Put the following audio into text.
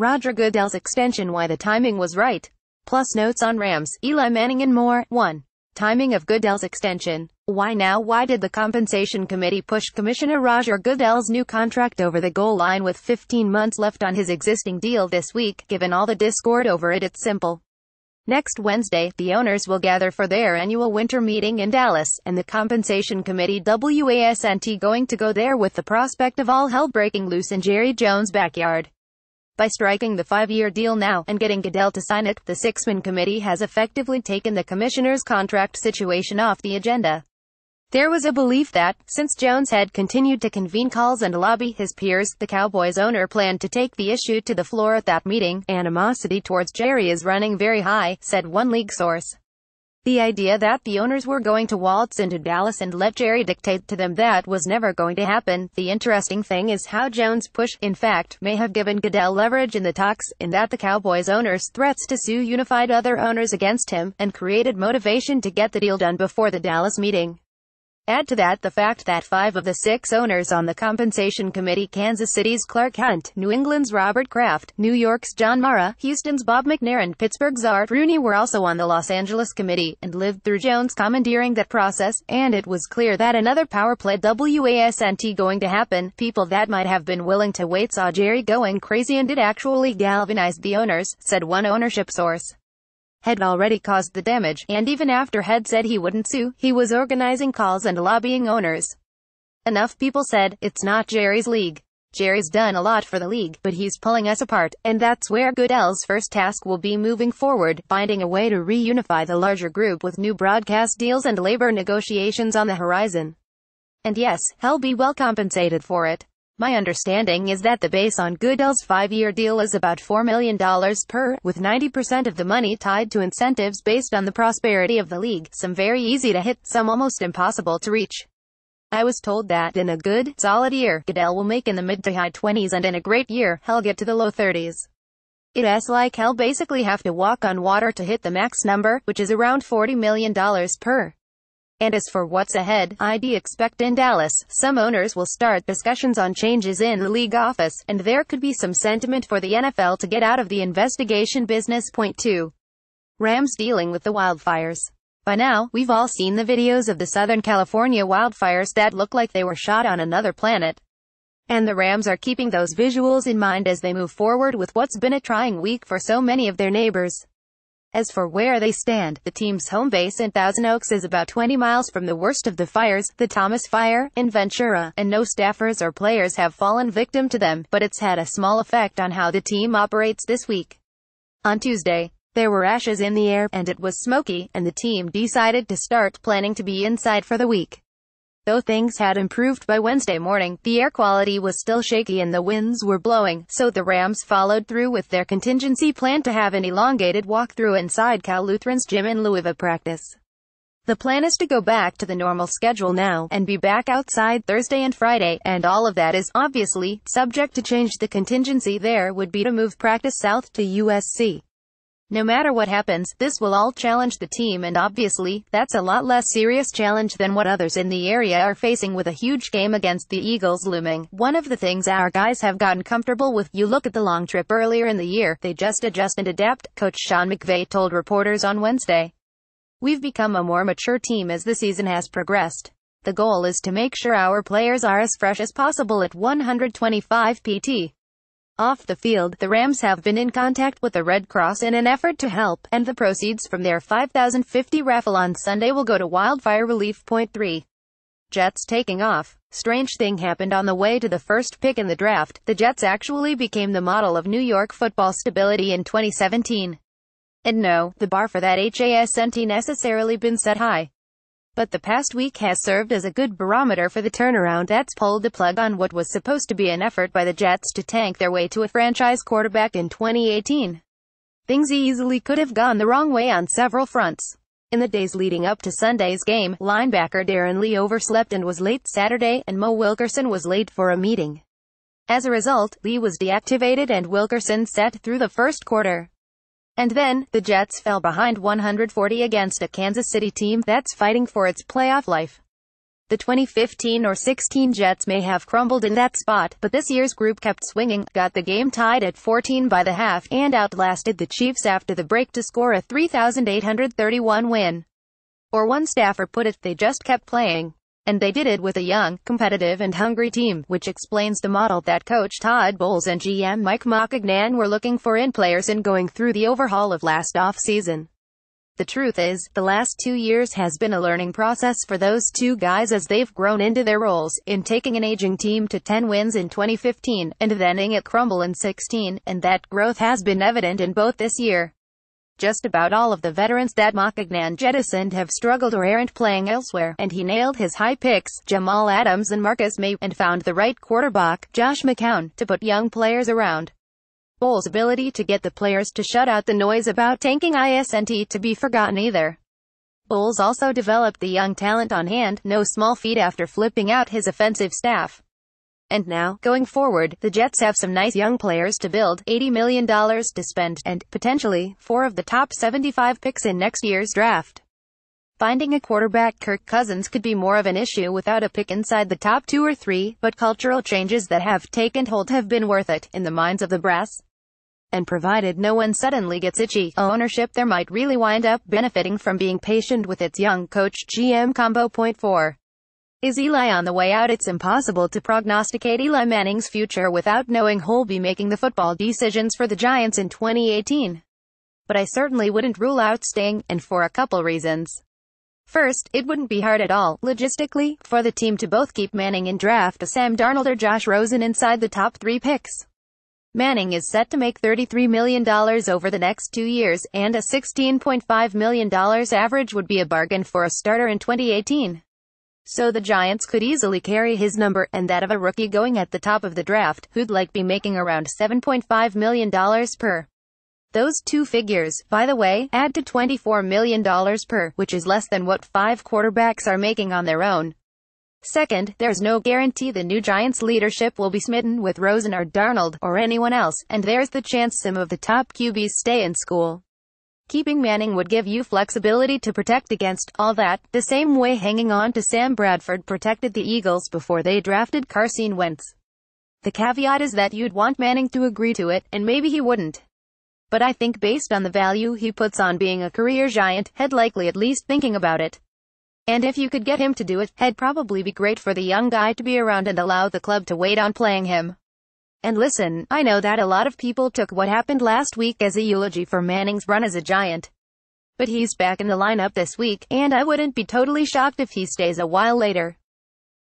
Roger Goodell's extension, why the timing was right. Plus notes on Rams, Eli Manning and more. 1. Timing of Goodell's extension. Why now? Why did the compensation committee push Commissioner Roger Goodell's new contract over the goal line with 15 months left on his existing deal this week? Given all the discord over it, it's simple. Next Wednesday, the owners will gather for their annual winter meeting in Dallas, and the compensation committee wasn't going to go there with the prospect of all hell breaking loose in Jerry Jones' backyard. By striking the 5-year deal now, and getting Goodell to sign it, the six-man committee has effectively taken the commissioner's contract situation off the agenda. There was a belief that, since Jones had continued to convene calls and lobby his peers, the Cowboys owner planned to take the issue to the floor at that meeting. Animosity towards Jerry is running very high, said one league source. The idea that the owners were going to waltz into Dallas and let Jerry dictate to them, that was never going to happen. The interesting thing is how Jones' push, in fact, may have given Goodell leverage in the talks, in that the Cowboys owner's threats to sue unified other owners against him, and created motivation to get the deal done before the Dallas meeting. Add to that the fact that 5 of the 6 owners on the compensation committee, Kansas City's Clark Hunt, New England's Robert Kraft, New York's John Mara, Houston's Bob McNair and Pittsburgh's Art Rooney, were also on the Los Angeles committee, and lived through Jones commandeering that process, and it was clear that another power play wasn't going to happen. People that might have been willing to wait saw Jerry going crazy, and it actually galvanized the owners, said one ownership source. Had already caused the damage, and even after Head said he wouldn't sue, he was organizing calls and lobbying owners. Enough people said, it's not Jerry's league. Jerry's done a lot for the league, but he's pulling us apart, and that's where Goodell's first task will be moving forward, finding a way to reunify the larger group with new broadcast deals and labor negotiations on the horizon. And yes, he'll be well compensated for it. My understanding is that the base on Goodell's 5-year deal is about $4 million per, with 90% of the money tied to incentives based on the prosperity of the league, some very easy to hit, some almost impossible to reach. I was told that in a good, solid year, Goodell will make in the mid to high 20s, and in a great year, he'll get to the low 30s. It's like he'll basically have to walk on water to hit the max number, which is around $40 million per. And as for what's ahead, I'd expect in Dallas, some owners will start discussions on changes in the league office, and there could be some sentiment for the NFL to get out of the investigation business. Point 2. Rams dealing with the wildfires. By now, we've all seen the videos of the Southern California wildfires that look like they were shot on another planet. And the Rams are keeping those visuals in mind as they move forward with what's been a trying week for so many of their neighbors. As for where they stand, the team's home base in Thousand Oaks is about 20 miles from the worst of the fires, the Thomas Fire, in Ventura, and no staffers or players have fallen victim to them, but it's had a small effect on how the team operates this week. On Tuesday, there were ashes in the air, and it was smoky, and the team decided to start planning to be inside for the week. Though things had improved by Wednesday morning, the air quality was still shaky and the winds were blowing, so the Rams followed through with their contingency plan to have an elongated walkthrough inside Cal Lutheran's gym in lieu of a practice. The plan is to go back to the normal schedule now, and be back outside Thursday and Friday, and all of that is, obviously, subject to change. The contingency there would be to move practice south to USC. No matter what happens, this will all challenge the team, and obviously, that's a lot less serious challenge than what others in the area are facing with a huge game against the Eagles looming. One of the things our guys have gotten comfortable with, you look at the long trip earlier in the year, they just adjust and adapt, Coach Sean McVay told reporters on Wednesday. We've become a more mature team as the season has progressed. The goal is to make sure our players are as fresh as possible at 125 pt. Off the field, the Rams have been in contact with the Red Cross in an effort to help, and the proceeds from their 5,050 raffle on Sunday will go to wildfire relief. Point 3. Jets taking off. Strange thing happened on the way to the first pick in the draft. The Jets actually became the model of New York football stability in 2017. And no, the bar for that hasn't necessarily been set high. But the past week has served as a good barometer for the turnaround that's pulled the plug on what was supposed to be an effort by the Jets to tank their way to a franchise quarterback in 2018. Things easily could have gone the wrong way on several fronts. In the days leading up to Sunday's game, linebacker Darren Lee overslept and was late Saturday, and Mo Wilkerson was late for a meeting. As a result, Lee was deactivated and Wilkerson sat through the first quarter. And then, the Jets fell behind 140 against a Kansas City team that's fighting for its playoff life. The 2015 or 16 Jets may have crumbled in that spot, but this year's group kept swinging, got the game tied at 14 by the half, and outlasted the Chiefs after the break to score a 3,831 win. Or one staffer put it, they just kept playing. And they did it with a young, competitive and hungry team, which explains the model that Coach Todd Bowles and GM Mike Mockagnan were looking for in players in going through the overhaul of last offseason. The truth is, the last 2 years has been a learning process for those two guys as they've grown into their roles, in taking an aging team to 10 wins in 2015, and then letting it crumble in 16, and that growth has been evident in both this year. Just about all of the veterans that Mockagnan jettisoned have struggled or aren't playing elsewhere, and he nailed his high picks, Jamal Adams and Marcus May, and found the right quarterback, Josh McCown, to put young players around. Bowles' ability to get the players to shut out the noise about tanking isn't to be forgotten either. Bowles also developed the young talent on hand, no small feat after flipping out his offensive staff. And now, going forward, the Jets have some nice young players to build, $80 million to spend, and, potentially, 4 of the top 75 picks in next year's draft. Finding a quarterback, Kirk Cousins, could be more of an issue without a pick inside the top 2 or 3, but cultural changes that have taken hold have been worth it, in the minds of the brass. And provided no one suddenly gets itchy, ownership there might really wind up benefiting from being patient with its young coach-GM combo. Point 4. Is Eli on the way out? It's impossible to prognosticate Eli Manning's future without knowing who'll be making the football decisions for the Giants in 2018. But I certainly wouldn't rule out staying, and for a couple reasons. First, it wouldn't be hard at all, logistically, for the team to both keep Manning and draft a Sam Darnold or Josh Rosen inside the top 3 picks. Manning is set to make $33 million over the next 2 years, and a $16.5 million average would be a bargain for a starter in 2018. So the Giants could easily carry his number, and that of a rookie going at the top of the draft, who'd be making around $7.5 million per. Those two figures, by the way, add to $24 million per, which is less than what 5 quarterbacks are making on their own. Second, there's no guarantee the new Giants leadership will be smitten with Rosen or Darnold, or anyone else, and there's the chance some of the top QBs stay in school. Keeping Manning would give you flexibility to protect against all that, the same way hanging on to Sam Bradford protected the Eagles before they drafted Carson Wentz. The caveat is that you'd want Manning to agree to it, and maybe he wouldn't. But I think based on the value he puts on being a career Giant, he'd likely at least thinking about it. And if you could get him to do it, it'd probably be great for the young guy to be around and allow the club to wait on playing him. And listen, I know that a lot of people took what happened last week as a eulogy for Manning's run as a Giant. But he's back in the lineup this week, and I wouldn't be totally shocked if he stays a while later.